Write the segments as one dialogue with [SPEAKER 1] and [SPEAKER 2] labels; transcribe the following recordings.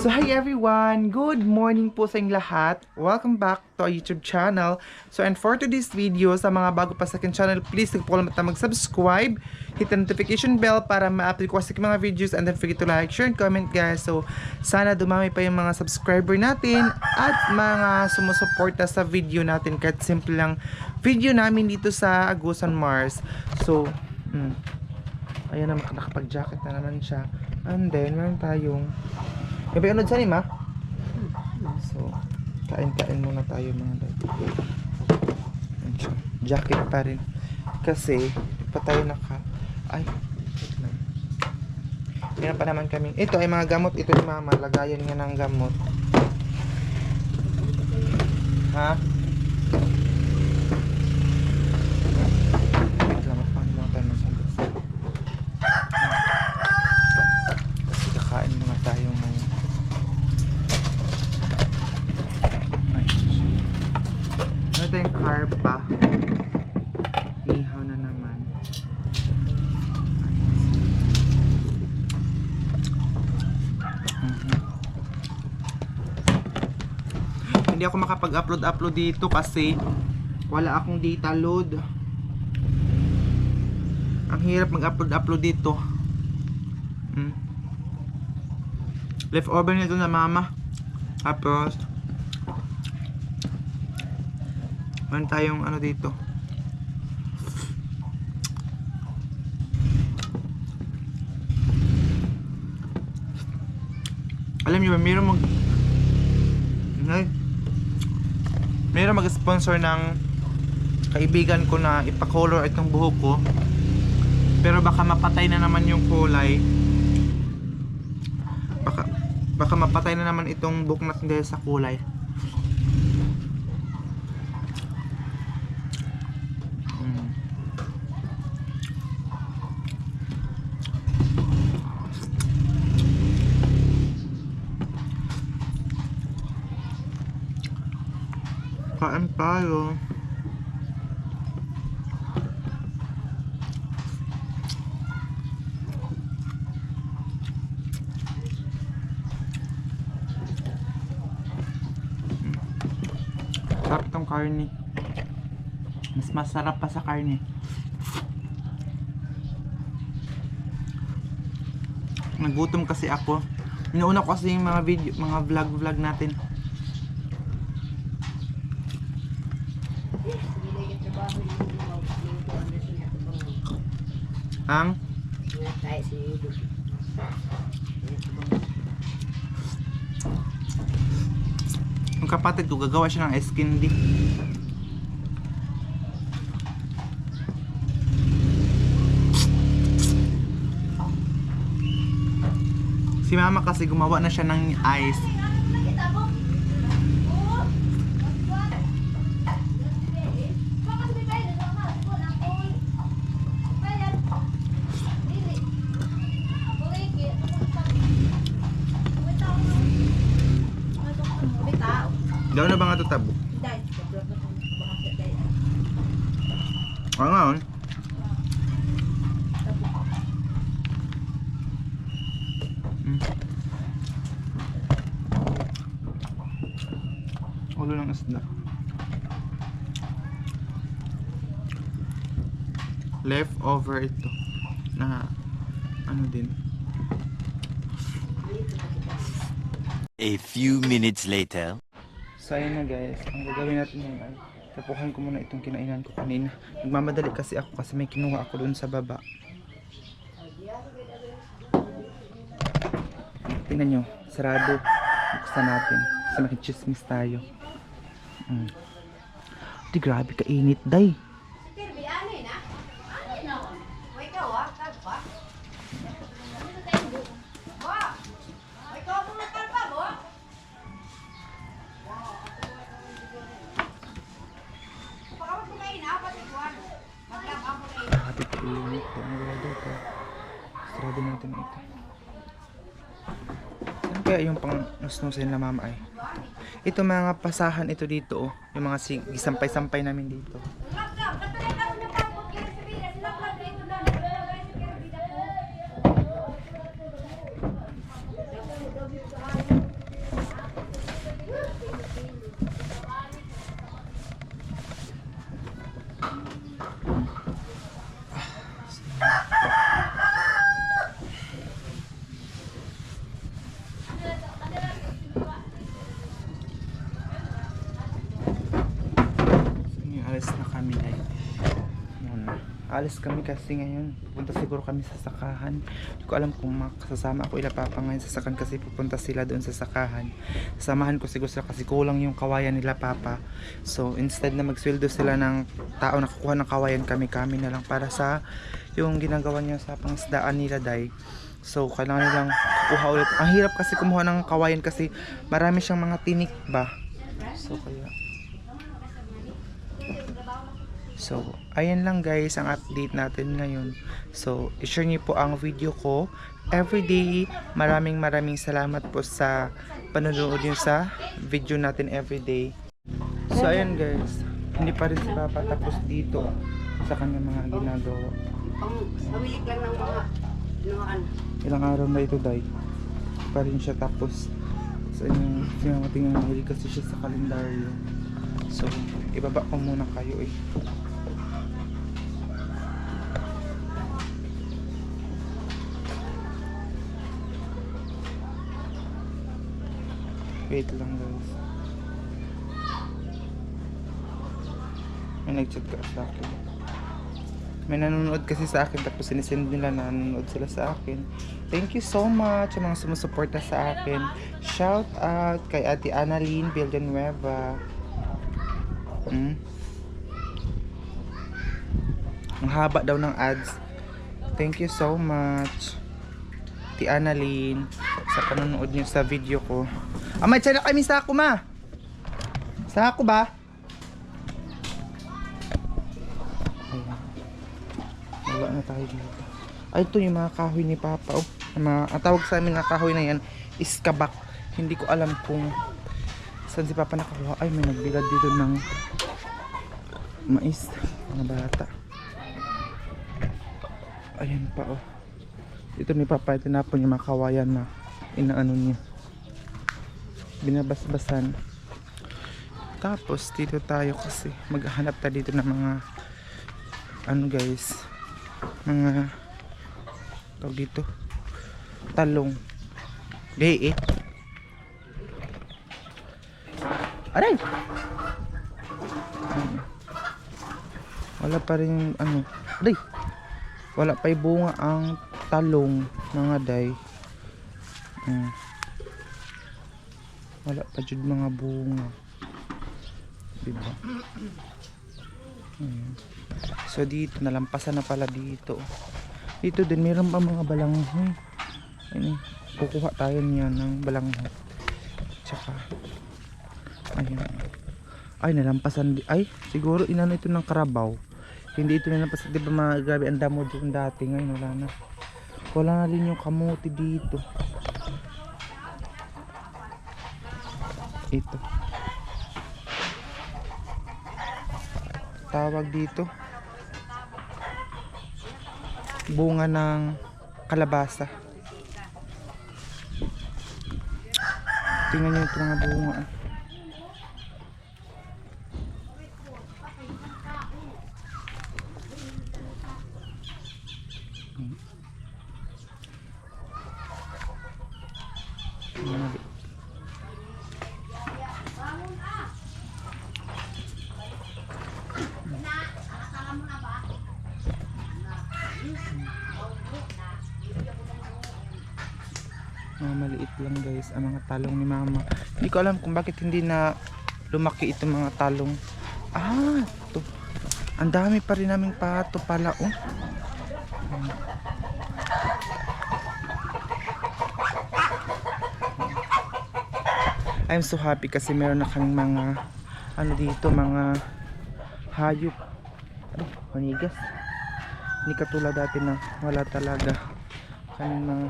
[SPEAKER 1] So hi everyone! Good morning po sa inyong lahat. Welcome back to our YouTube channel. So and for today's video, sa mga bago pa sa akin channel, please huwag po kalimutan mag-subscribe, hit the notification bell para ma-update ko sa mga videos, and then forget to like, share, and comment guys. So sana dumami pa yung mga subscriber natin at mga sumusuporta sa video natin kahit simple lang video namin dito sa Agusan Mars. So, ayan na, nakapag-jacket na naman siya. And then, meron tayong may unod sa lima. So, kain-kain muna tayo mga dad. Jacket pa rin. Kasi, pa tayo ay, wait lang. Meron pa naman kami. Ito ay mga gamot. Ito ni mama. Lagayan nga ng gamot. Ha? Wait lang. Paano lang tayo masagot? Kasi kakain muna tayo ngayon. Ito yung carb pa. Ihaw na naman. Hindi ako makapag-upload dito kasi wala akong data load. Ang hirap mag-upload dito. Leftover nito na mama. Tapos meron tayong ano dito. Alam niyo ba, meron mag-sponsor ng kaibigan ko na ipa-color itong buhok ko. Pero baka mapatay na naman yung kulay. Baka mapatay na naman itong buhok natin dahil sa kulay. Kain tayo. Sarap tong karne. Mas masarap pa sa karne. Nagutom kasi ako. Inuuna ko kasi yung mga video, mga vlog natin. Ang kapatid ko gagawa siya ng ice candy. Si mama kasi gumawa na siya ng ice. Daw na ba nga ito tabo? Oo nga on. Ulo ng isda. Leftover ito. Na ano din.
[SPEAKER 2] A few minutes later.
[SPEAKER 1] So ayun na guys, ang gagawin natin ngayon ay tapuhan ko muna itong kinainan ko kanina. Nagmamadali kasi ako kasi may kinuha ako doon sa baba. Tingnan nyo, sarado. Buksan natin kasi makichismis tayo. Di grabe kainit day. Sarado natin ito. Saan kaya yung pang-nusnusin na mama ay? Ito mga pasahan ito dito oh. Yung mga gisampay-sampay namin dito. alis na kami ay muna. Alis kami kasi ngayon pupunta siguro kami sa sakahan. Hindi ko alam kung makasasama ako ila papa ngayon sa sakahan kasi pupunta sila doon sa sakahan. Samahan ko siguro sila kasi kulang yung kawayan nila papa. So instead na magsweldo sila ng tao na kukuha ng kawayan, kami na lang para sa yung ginagawa niya sa pangisdaan nila day. So kailangan nilang kukuha ulit. Ang hirap kasi kumuha ng kawayan kasi marami siyang mga tinik ba. So, ayan lang guys ang update natin ngayon. So, i-share niyo po ang video ko everyday. Maraming salamat po sa panonood niyo sa video natin everyday. So, ayan guys. Hindi pa rin si Papa tapos dito sa kanyang mga ginagawa.
[SPEAKER 3] Pamilik lang ng mga ano.
[SPEAKER 1] Ilang araw na ito, Day. Pa rin siya tapos sa inyong sinamating ang mahilig kasi siya sa kalendaryo. So, ibaba ko muna kayo eh. Wait lang guys. May nag-chat ka sa akin. May nanonood kasi sa akin tapos sinisend nila na nanonood sila sa akin. Thank you so much sa mga sumusuporta sa akin. Shout out kay Ate Annalyn Villanueva. Ang haba daw ng ads. Thank you so much Ate Annalyn sa panonood niyo sa video ko. May tiyan na kami sa ako ma. Sa ako ba? Wala na tayo dito. Ay, ito yung mga kahoy ni Papa. Oh, ang tawag sa amin na kahoy na yan is kabak. Hindi ko alam kung saan si Papa nakakuha. Ay, may nagbilad dito ng mais. Mga bata. Ayan pa oh. Dito ni Papa tinapon yung mga kawayan na inaano niya. Binabasbasan. Tapos dito tayo kasi maghahanap tayo dito ng mga ano guys, mga tawag dito talong. Aray! Wala pa rin ano. Aray! Wala pa yung bunga ang talong mga day. Wala pa jud mga bunga. Diba? So dito nalampasan na pala dito. Dito din meron pa mga balanghoy. Ayun, kukuha tayo niya ng balanghoy. Tsaka ayun. Ay nalampasan ay siguro inano ito ng karabaw. Hindi ito nalampasan, di ba grabe ang damo dito dati, ngayon wala na. Wala na rin yung kamuti dito. Ito tawag dito bunga ng kalabasa. Tingnan nyo ito mga bunga. Mga maliit lang guys ang mga talong ni Mama. Hindi ko alam kung bakit hindi na lumaki itong mga talong. Ito. Ang dami pa rin naming pato pala oh. I'm so happy kasi meron na kaming mga ano dito, mga hayop. Manigas. Hindi katulad dati na wala talaga kaming mga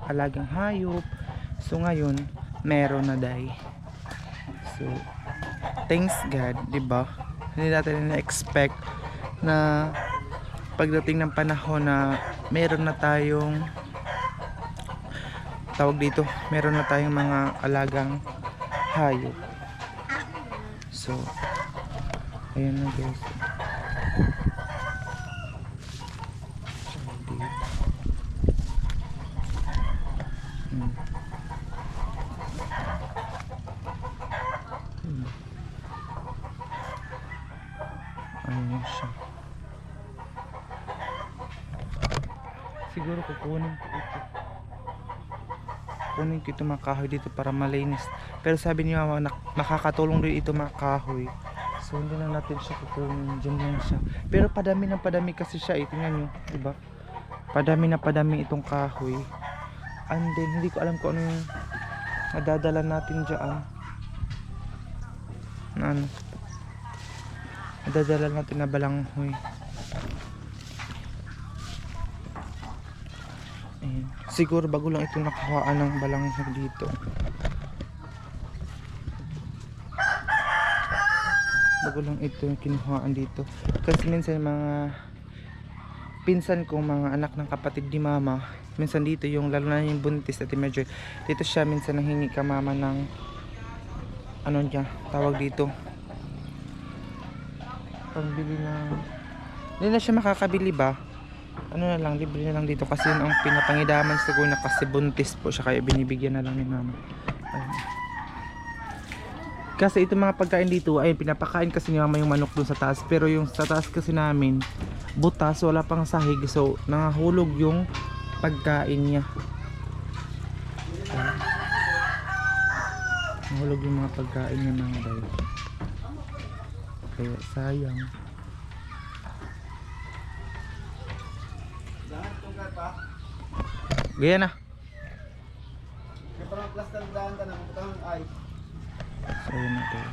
[SPEAKER 1] alagang hayop. So ngayon meron na day. So thanks God, diba? Hindi natin na-expect na pagdating ng panahon na meron na tayong tawag dito, meron na tayong mga alagang hayop. So ayan na guys. Ayan siya. Siguro kukunin ko ito. Kunin ko ito mga kahoy dito para malinis. Pero sabi ni mama, makakatulong din ito mga kahoy. So hindi na natin siya kukunin. Diyan lang siya. Pero padami ng padami kasi siya. Tingnan nyo. Diba? Padami na padami itong kahoy. And then hindi ko alam kung ano yung nadadala natin dyan. Na ano. Nadadala natin na balanghoy. Ayan. Siguro bago lang ito nakahawaan ng balanghoy dito. Bago lang ito kinuhaan dito. Kasi minsan mga pinsan ko, mga anak ng kapatid ni mama, minsan dito yung lalo na yung buntis at medyo dito siya minsan nanghingi ka mama ng ano niya, tawag dito. Pambili ng hindi na siya makakabili ba? Ano na lang, libre na lang dito kasi yun ang pinapangidaman siguro na kasi buntis po siya kaya binibigyan na lang ni mama. Ayun. Kasi itong mga pagkain dito ay pinapakain kasi ni mama yung manok dun sa taas, pero yung sa taas kasi namin butas, wala pang sahig, so nangahulog yung pagkain niya. Ayun. Nahulog yung mga pagkain niya mga dahil. Kaya sayang. Gaya na. So yun na tayo.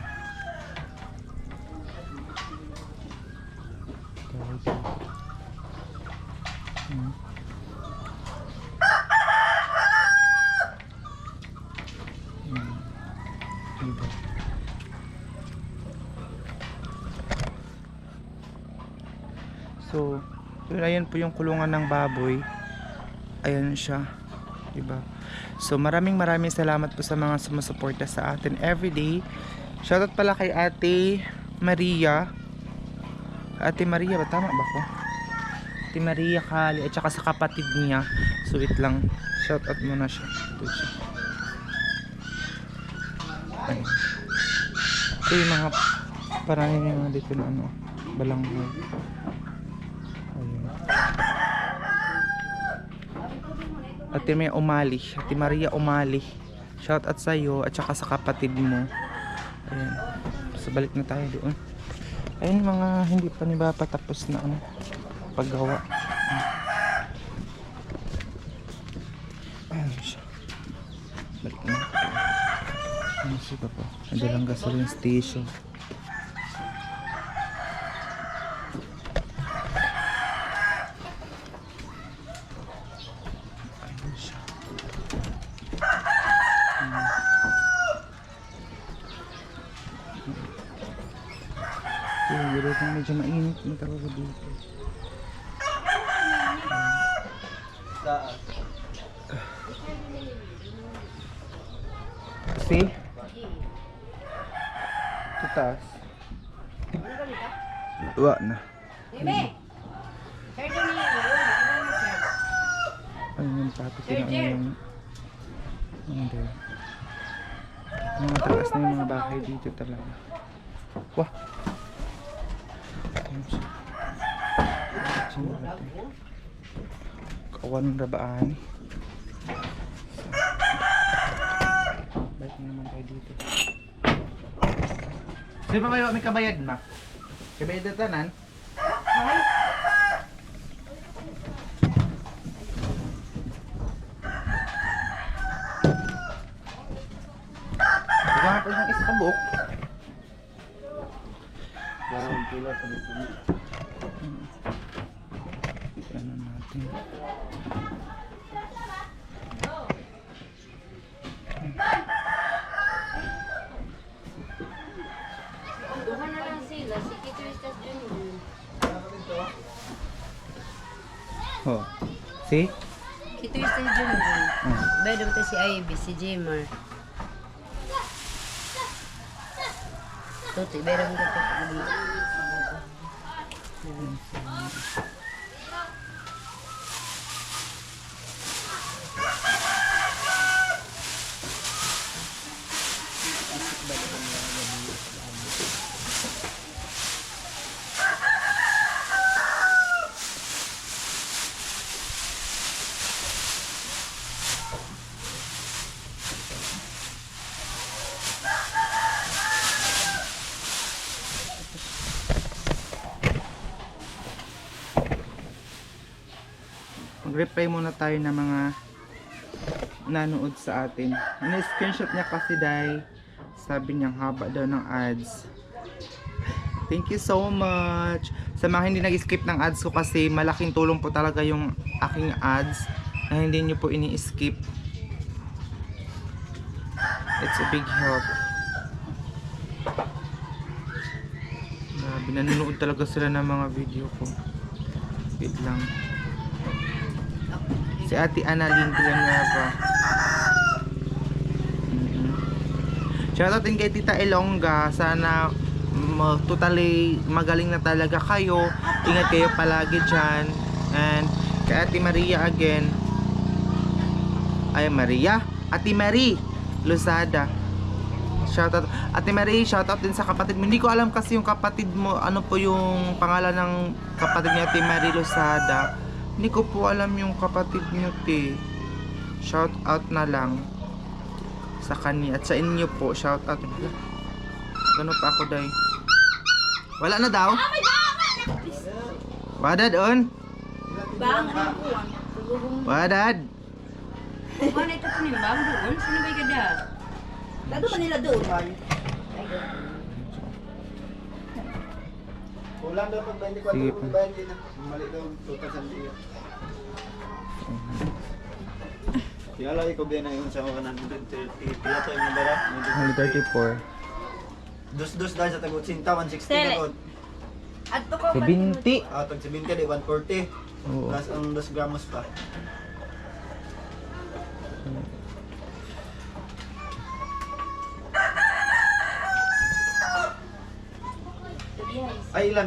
[SPEAKER 1] Diba? So, yun, ayan po yung kulungan ng baboy. Ayan siya, diba? So maraming salamat po sa mga sumusuporta sa atin everyday. Shoutout pala kay Ate Maria. Ate Maria ba? Tama ba ko? Ate Maria Kali at saka sa kapatid niya. So wait lang, shoutout muna siya. Ito siya. Ayan. Ito yung mga parang yung mga dito na ano, balanghoy. Ate Maria Umali, Ate Maria Umali. Shout out sa iyo at saka sa kapatid mo. Ayan. So balik na tayo doon. Ayun mga hindi pa ni ba patapos na ano, paggawa. Ayun siya. Balik na. Ano siya pa po? Nadalang gasoline station. Pero kung medyo mainit yung talaga dito. See? Ito taas. Tuwa na. Ayun yung tapos yun yung hindi. Mga taas na yung mga bahay dito talaga. Wah! Kawan rabaan. Balik na naman tayo dito. Sino pa may kabayad na? Kabayad na tanan? Diba nga pa isang isa kabuk? Parang pula sa dito. Ano natin?
[SPEAKER 3] Duha na lang sila, si Kito Estas Junior.
[SPEAKER 1] Oh. See?
[SPEAKER 3] Kito Estas Junior. Bedo to si Ivy, si Jimmer. Tuti, bedo mo to.
[SPEAKER 1] mag-reply muna tayo ng mga nanood sa atin. Screenshot niya kasi dahil sabi niya haba daw ng ads. Thank you so much. Sa mga hindi nag-skip ng ads ko kasi malaking tulong po talaga yung aking ads na hindi nyo po ini-skip. It's a big help. Grabe, nanonood talaga sila ng mga video ko. Wait lang. Si Ate Annalyn Villanueva. Shoutout din kay Tita Elonga. Sana totally magaling na talaga kayo. Ingat kayo palagi dyan. And kay Ate Maria again. Ay, Maria? Ate Marie Lozada. Shoutout. Ate Marie, shoutout din sa kapatid mo. Hindi ko alam kasi yung kapatid mo, ano po yung pangalan ng kapatid niya, Ate Marie Lozada. Hindi ko po alam yung kapatid niyo, te. Shoutout na lang sa kanya at sa inyo po. Shoutout. Gano pa ako, day. Wala na daw? Wadad on? Wadad?
[SPEAKER 3] Ano ito po nimbang doon? Sino ba yung gada?
[SPEAKER 4] Lado man nila doon, man.
[SPEAKER 5] Kulang daw pag 24
[SPEAKER 1] Sige
[SPEAKER 5] kung
[SPEAKER 1] po.
[SPEAKER 5] 20 na. Mali daw 2,000 iya. Kaya lagi ko biya na yun sa mga 130. Kaya to yung nabara.
[SPEAKER 1] 134.
[SPEAKER 5] Dos dahil sa tagot sinta, 160
[SPEAKER 3] Tele.
[SPEAKER 5] tagot.
[SPEAKER 4] Adto ko
[SPEAKER 1] 70.
[SPEAKER 5] Tag 70 di 140.
[SPEAKER 1] Oo.
[SPEAKER 5] Plus ang 2 gramos pa. Ay ilan